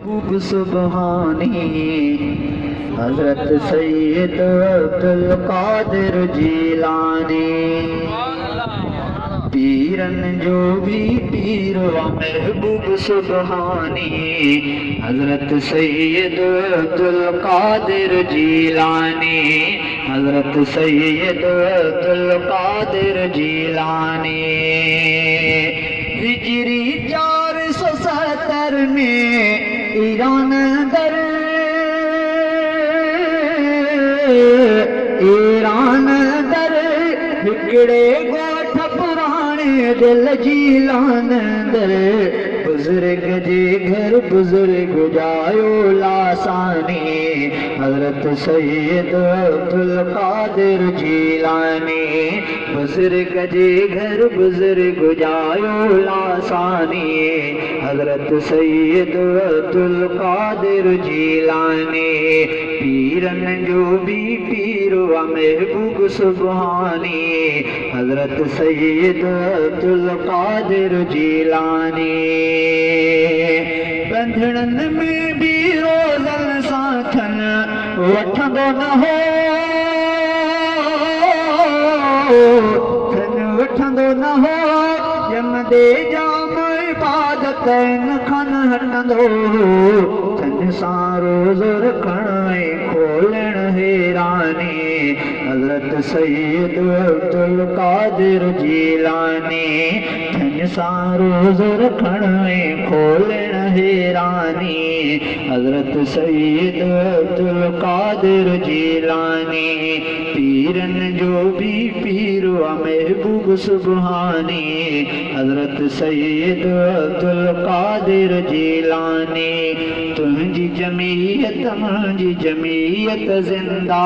महबूब सुबहानी हजरत सैयद अब्दुल कादिर जीलानी। पीरन जो भी पीर व महबूब सुबहानी हजरत सैयद अब्दुल कादिर जीलानी। हजरत सैयद अब्दुल कादिर जीलानी। हिजरी 470 में ईरान दर हिकड़े गोठ पुराने दिल जीलान दर। बुजुर्ग जे घर बुजुर्ग जायो लासानी हजरत सैयद अब्दुल कादिर जीलानी। बुजुर्ग जे घर बुजुर्ग जायो लासानी हजरत सैयद अब्दुल कादिर जीलानी। पीरन जो भी पीर व महबूब सुबहानी हजरत सैयद अब्दुल कादिर जीलानी। बंधड़न में भी रोज़न साथन वठंदो न हो, वठंदो न हो। जमदे जाम इबादत न खन हटंदो। थन सां रोज़ रखण ऐं खोलण हैरानी हजरत सैयद अब्दुल कादिर जीलानी। थन सां रोज़ रखण ऐं खोलण हैरानी हजरत सैयद अब्दुल कादिर जीलानी। पीरन जो भी पीर व महबूब सुबहानी हजरत सैयद अब्दुल कादिर जीलानी। तुंहिंजी जमीयत मुंहिंजी जमीयत ज़िंदा